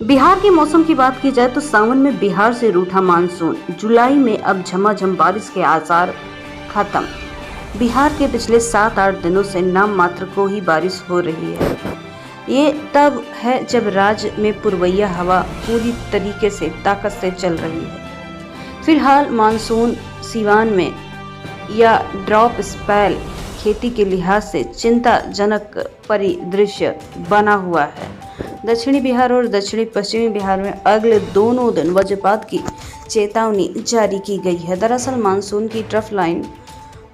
बिहार के मौसम की बात की जाए तो सावन में बिहार से रूठा मानसून। जुलाई में अब झमाझम बारिश के आसार खत्म। बिहार के पिछले 7-8 दिनों से नाम मात्र को ही बारिश हो रही है। ये तब है जब राज्य में पूर्वइया हवा पूरी तरीके से ताकत से चल रही है। फिलहाल मानसून सीवान में या ड्रॉप स्पेल खेती के लिहाज से चिंताजनक परिदृश्य बना हुआ है। दक्षिणी बिहार और दक्षिणी पश्चिमी बिहार में अगले दोनों दिन वज्रपात की चेतावनी जारी की गई है। दरअसल मानसून की ट्रफ लाइन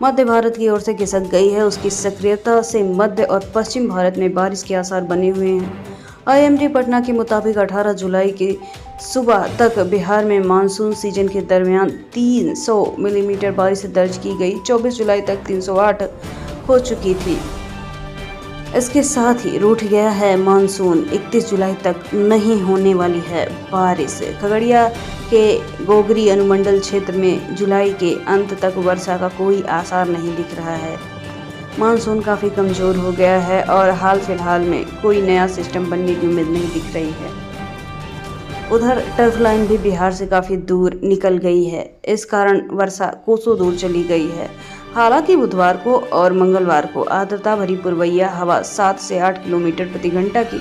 मध्य भारत की ओर से खिसक गई है। उसकी सक्रियता से मध्य और पश्चिम भारत में बारिश के आसार बने हुए हैं। आईएमडी पटना के मुताबिक 18 जुलाई की सुबह तक बिहार में मानसून सीजन के दरमियान 300 मिलीमीटर बारिश दर्ज की गई। 24 जुलाई तक 308 हो चुकी थी। इसके साथ ही रूठ गया है मानसून। 31 जुलाई तक नहीं होने वाली है बारिश। खगड़िया के गोगरी अनुमंडल क्षेत्र में जुलाई के अंत तक वर्षा का कोई आसार नहीं दिख रहा है। मानसून काफ़ी कमज़ोर हो गया है और हाल फिलहाल में कोई नया सिस्टम बनने की उम्मीद नहीं दिख रही है। उधर टर्फ लाइन भी बिहार से काफ़ी दूर निकल गई है। इस कारण वर्षा कोसों दूर चली गई है। हालांकि बुधवार को और मंगलवार को आर्द्रता भरी पूर्वइया हवा 7 से 8 किलोमीटर प्रति घंटा की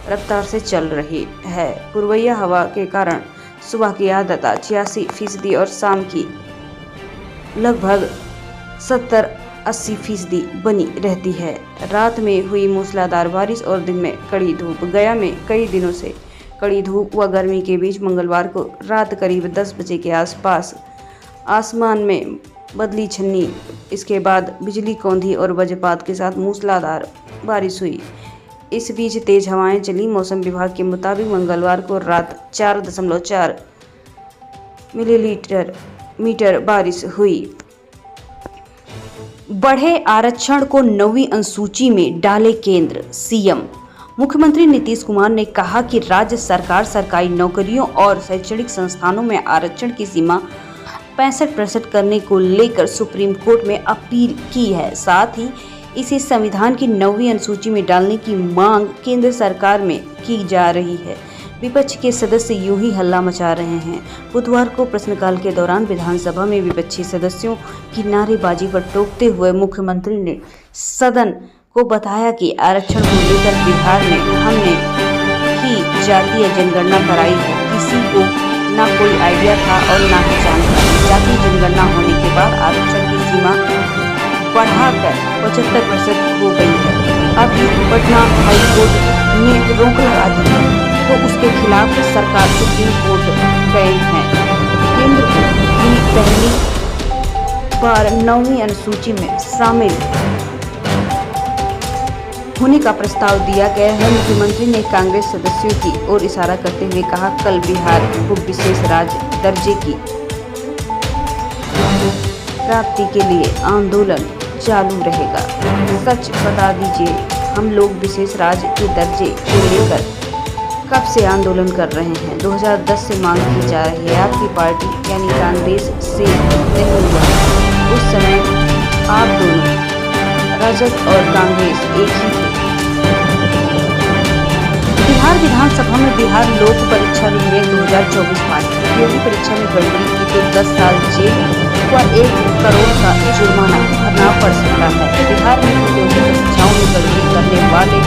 रफ्तार से चल रही है। पूर्वइया हवा के कारण सुबह की आर्द्रता 86% और शाम की लगभग 70-80% बनी रहती है। रात में हुई मूसलाधार बारिश और दिन में कड़ी धूप। गया में कई दिनों से कड़ी धूप व गर्मी के बीच मंगलवार को रात करीब 10 बजे के आसपास आसमान में बदली छन्नी। इसके बाद बिजली कौंधी और वज्रपात के साथ मूसलाधार बारिश हुई। इस बीच तेज हवाएं चली। मौसम विभाग के मुताबिक मंगलवार को रात 4.4 मिलीमीटर बारिश हुई। बढ़े आरक्षण को 9वीं अनुसूची में डाले केंद्र। सीएम मुख्यमंत्री नीतीश कुमार ने कहा कि राज्य सरकार सरकारी नौकरियों और शैक्षणिक संस्थानों में आरक्षण की सीमा 65% करने को लेकर सुप्रीम कोर्ट में अपील की है। साथ ही इसे संविधान की 9वीं अनुसूची में डालने की मांग केंद्र सरकार में की जा रही है। विपक्ष के सदस्य यूं ही हल्ला मचा रहे हैं। बुधवार को प्रश्नकाल के दौरान विधानसभा में विपक्षी सदस्यों की नारेबाजी पर टोकते हुए मुख्यमंत्री ने सदन को बताया कि आरक्षण को लेकर बिहार में हमने ही जातीय जनगणना कराई है। किसी को ना कोई आइडिया था और ना ही जानकारी। जातीय जनगणना होने के बाद आरक्षण की सीमा बढ़ाकर 75% हो गई है। अभी पटना हाई कोर्ट ने रोक लगा दी है तो उसके खिलाफ सरकार सुप्रीम कोर्ट गए हैं। केंद्र को भी पहली बार 9वीं अनुसूची में शामिल होने का प्रस्ताव दिया गया है। मुख्यमंत्री ने कांग्रेस सदस्यों की ओर इशारा करते हुए कहा, कल बिहार को विशेष राज्य दर्जे की प्राप्ति के लिए आंदोलन चालू रहेगा। सच बता दीजिए, हम लोग विशेष राज्य के दर्जे को लेकर कब से आंदोलन कर रहे हैं। 2010 से मांग की जा रही है। आपकी पार्टी यानी कांग्रेस से नहीं हुआ। उस समय आप दोनों राजद और कांग्रेस एक ही थे। बिहार विधानसभा में बिहार लोक परीक्षा विधेयक 2024 पारित। प्रतियोगी परीक्षा में गड़बड़ी की तो 10 साल जेल व 1 करोड़ का जुर्माना भरना पड़ सकता है। बिहार में प्रतियोगी परीक्षाओं में गड़बड़ी करने वाले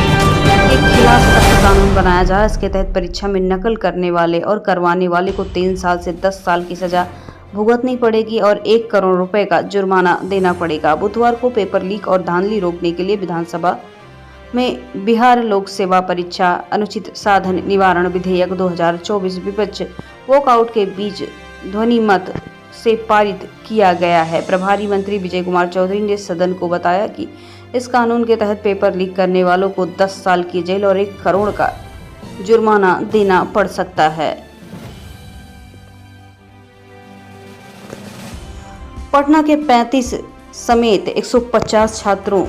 के खिलाफ सख्त कानून बनाया जाए। इसके तहत परीक्षा में नकल करने वाले और करवाने वाले को 3 साल से 10 साल की सजा भुगतनी पड़ेगी और 1 करोड़ रुपए का जुर्माना देना पड़ेगा। बुधवार को पेपर लीक और धांधली रोकने के लिए विधानसभा में बिहार लोक सेवा परीक्षा अनुचित साधन निवारण विधेयक 2024 विपक्ष वॉकआउट के बीच ध्वनिमत से पारित किया गया है। प्रभारी मंत्री विजय कुमार चौधरी ने सदन को बताया कि इस कानून के तहत पेपर लीक करने वालों को 10 साल की जेल और 1 करोड़ का जुर्माना देना पड़ सकता है। पटना के 35 समेत 150 छात्रों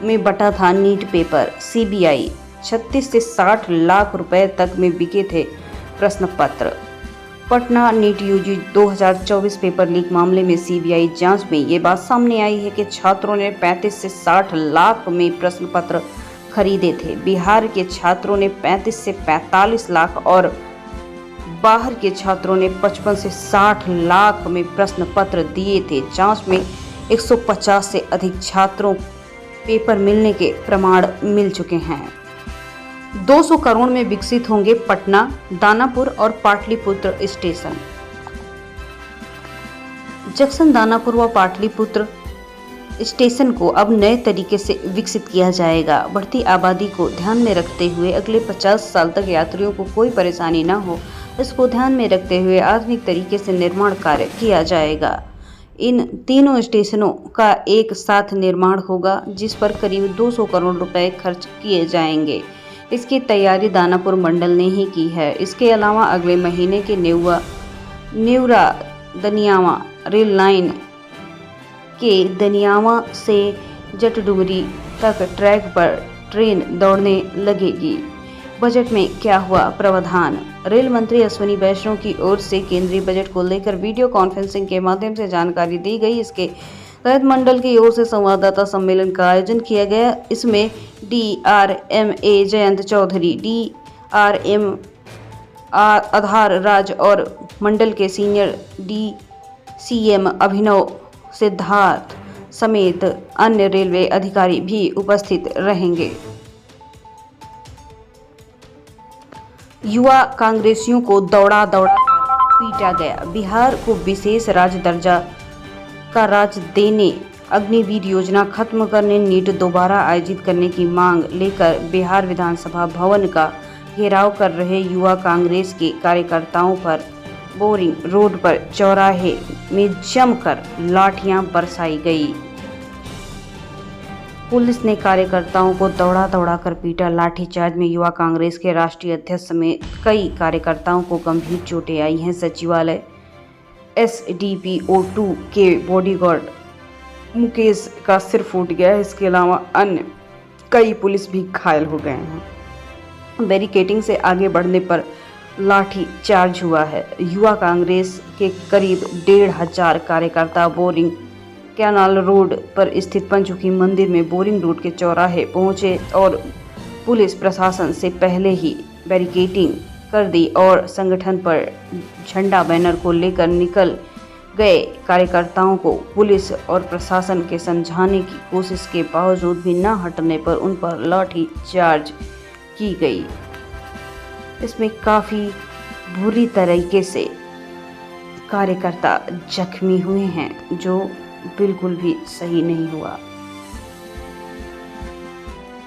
में बटा था नीट पेपर। सीबीआई 36 से 60 लाख रुपए तक में बिके थे प्रश्न पत्र। Patna NEET UG 2024 paper leak मामले में सीबीआई जांच में ये बात सामने आई है कि छात्रों ने 35 से 60 लाख में प्रश्न पत्र खरीदे थे। बिहार के छात्रों ने 35 से 45 लाख और बाहर के छात्रों ने 55 से 60 लाख में प्रश्न पत्र दिए थे। जांच में 150 से अधिक छात्रों पेपर मिलने के प्रमाण मिल चुके हैं। 200 करोड़ में विकसित होंगे पटना, दानापुर और पाटलिपुत्र स्टेशन। जंक्शन दानापुर व पाटलिपुत्र स्टेशन को अब नए तरीके से विकसित किया जाएगा। बढ़ती आबादी को ध्यान में रखते हुए अगले 50 साल तक यात्रियों को कोई परेशानी न हो, इसको ध्यान में रखते हुए आधुनिक तरीके से निर्माण कार्य किया जाएगा। इन तीनों स्टेशनों का एक साथ निर्माण होगा, जिस पर करीब 200 करोड़ रुपए खर्च किए जाएंगे। इसकी तैयारी दानापुर मंडल ने ही की है। इसके अलावा अगले महीने के नेवरा दनियावा रेल लाइन के दनियावा से जटडुमरी तक ट्रैक पर ट्रेन दौड़ने लगेगी। बजट में क्या हुआ प्रावधान? रेल मंत्री अश्विनी वैष्णव की ओर से केंद्रीय बजट को लेकर वीडियो कॉन्फ्रेंसिंग के माध्यम से जानकारी दी गई। इसके तहत मंडल की ओर से संवाददाता सम्मेलन का आयोजन किया गया। इसमें DRMA जयंत चौधरी, DRM आधार राज और मंडल के सीनियर DCM अभिनव सिद्धार्थ समेत अन्य रेलवे अधिकारी भी उपस्थित रहेंगे। युवा कांग्रेसियों को दौड़ा कर पीटा गया। बिहार को विशेष राज्य दर्जा का राज्य देने, अग्निवीर योजना खत्म करने, नीट दोबारा आयोजित करने की मांग लेकर बिहार विधानसभा भवन का घेराव कर रहे युवा कांग्रेस के कार्यकर्ताओं पर बोरिंग रोड पर चौराहे में जमकर लाठियां बरसाई गई। पुलिस ने कार्यकर्ताओं को दौड़ा कर पीटा। लाठीचार्ज में युवा कांग्रेस के राष्ट्रीय अध्यक्ष समेत कई कार्यकर्ताओं को गंभीर चोटें आई हैं। सचिवालय SDPO2 के बॉडीगार्ड मुकेश का सिर फूट गया है। इसके अलावा अन्य कई पुलिस भी घायल हो गए हैं। बैरिकेडिंग से आगे बढ़ने पर लाठी चार्ज हुआ है। युवा कांग्रेस के करीब 1,500 कार्यकर्ता बोरिंग कैनाल रोड पर स्थित पंचमुखी मंदिर में बोरिंग रोड के चौराहे पहुंचे और पुलिस प्रशासन से पहले ही बैरिकेडिंग कर दी और संगठन पर झंडा बैनर को लेकर निकल गए। कार्यकर्ताओं को पुलिस और प्रशासन के समझाने की कोशिश के बावजूद भी न हटने पर उन पर लाठी चार्ज की गई। इसमें काफ़ी बुरी तरीके से कार्यकर्ता जख्मी हुए हैं, जो बिल्कुल भी सही नहीं हुआ।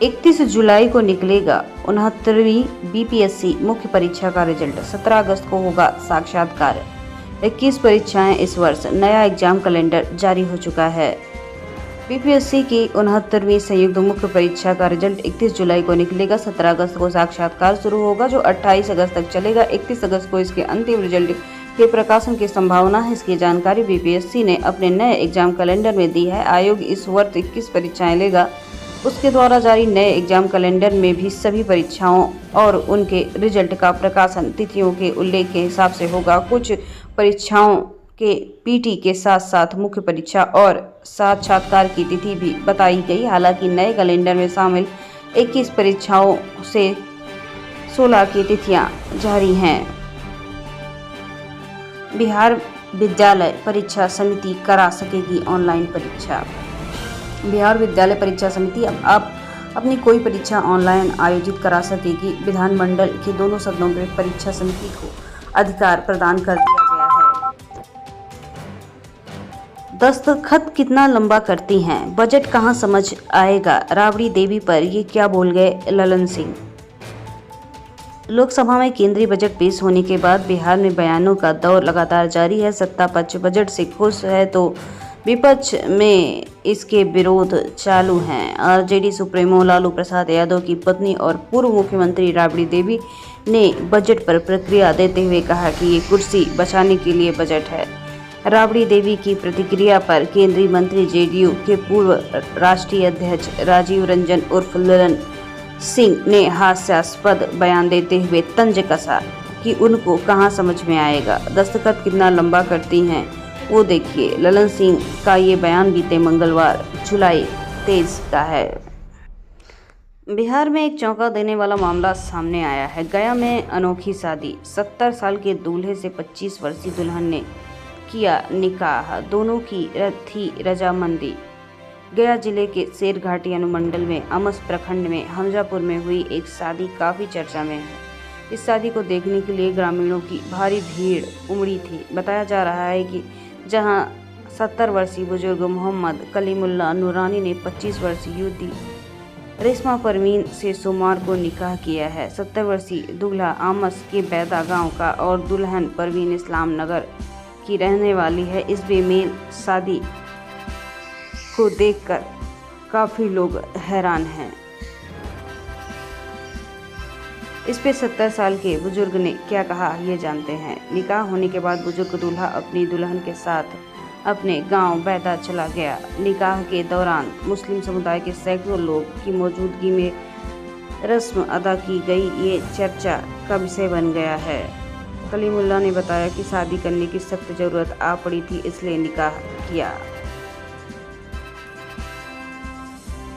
31 जुलाई को निकलेगा 69वीं BPSC मुख्य परीक्षा का रिजल्ट। 17 अगस्त को होगा साक्षात्कार। 21 परीक्षाएं इस वर्ष। नया एग्जाम कैलेंडर जारी हो चुका है। BPSC की 69वीं संयुक्त मुख्य परीक्षा का रिजल्ट 31 जुलाई को निकलेगा। 17 अगस्त को साक्षात्कार शुरू होगा, जो 28 अगस्त तक चलेगा। 31 अगस्त को इसके अंतिम रिजल्ट के प्रकाशन की संभावना है। इसकी जानकारी BPSC ने अपने नए एग्जाम कैलेंडर में दी है। आयोग इस वर्ष 21 परीक्षाएं लेगा। उसके द्वारा जारी नए एग्जाम कैलेंडर में भी सभी परीक्षाओं और उनके रिजल्ट का प्रकाशन तिथियों के उल्लेख के हिसाब से होगा। कुछ परीक्षाओं के PT के साथ साथ मुख्य परीक्षा और साक्षात्कार की तिथि भी बताई गई। हालांकि नए कैलेंडर में शामिल 21 परीक्षाओं से 16 की तिथियां जारी हैं। बिहार विद्यालय परीक्षा समिति करा सकेगी ऑनलाइन परीक्षा। बिहार विद्यालय परीक्षा समिति अब अपनी कोई परीक्षा ऑनलाइन आयोजित करा सकेगी। विधानमंडल के दोनों सदनों में परीक्षा समिति को अधिकार प्रदान कर दिया गया है। दस्तखत कितना लंबा करती हैं? बजट कहां समझ आएगा? राबड़ी देवी पर ये क्या बोल गए ललन सिंह? लोकसभा में केंद्रीय बजट पेश होने के बाद बिहार में बयानों का दौर लगातार जारी है। सत्ता पक्ष बजट से खुश है तो विपक्ष में इसके विरोध चालू हैं। RJD सुप्रीमो लालू प्रसाद यादव की पत्नी और पूर्व मुख्यमंत्री राबड़ी देवी ने बजट पर प्रतिक्रिया देते हुए कहा कि ये कुर्सी बचाने के लिए बजट है। राबड़ी देवी की प्रतिक्रिया पर केंद्रीय मंत्री JDU के पूर्व राष्ट्रीय अध्यक्ष राजीव रंजन उर्फ ललन सिंह ने हास्यास्पद बयान देते हुए तंज कसा कि उनको कहां समझ में आएगा। दस्तखत कितना लंबा करती हैं वो देखिए। ललन सिंह का ये बयान बीते मंगलवार जुलाई 23 का है। बिहार में एक चौंका देने वाला मामला सामने आया है। गया में अनोखी शादी, 70 साल के दूल्हे से 25 वर्षीय दुल्हन ने किया निकाह। दोनों की थी रजामंदी। गया जिले के शेरघाटी अनुमंडल में अमस प्रखंड में हमजापुर में हुई एक शादी काफ़ी चर्चा में है। इस शादी को देखने के लिए ग्रामीणों की भारी भीड़ उमड़ी थी। बताया जा रहा है कि जहां 70 वर्षीय बुजुर्ग मोहम्मद कलीमुल्लाह नूरानी ने 25 वर्षीय युवती रेशमा परवीन से सोमवार को निकाह किया है। 70 वर्षीय दूल्हा आमस के बैदा गांव का और दुल्हन परवीन इस्लाम नगर की रहने वाली है। इस बेमेल शादी को देखकर काफ़ी लोग हैरान हैं। इस पे 70 साल के बुजुर्ग ने क्या कहा, ये जानते हैं। निकाह होने के बाद बुजुर्ग दूल्हा अपनी दुल्हन के साथ अपने गांव बैदा चला गया। निकाह के दौरान मुस्लिम समुदाय के सैकड़ों लोग की मौजूदगी में रस्म अदा की गई। ये चर्चा का विषय बन गया है। कलीमुल्लाह ने बताया कि शादी करने की सख्त ज़रूरत आ पड़ी थी, इसलिए निकाह किया।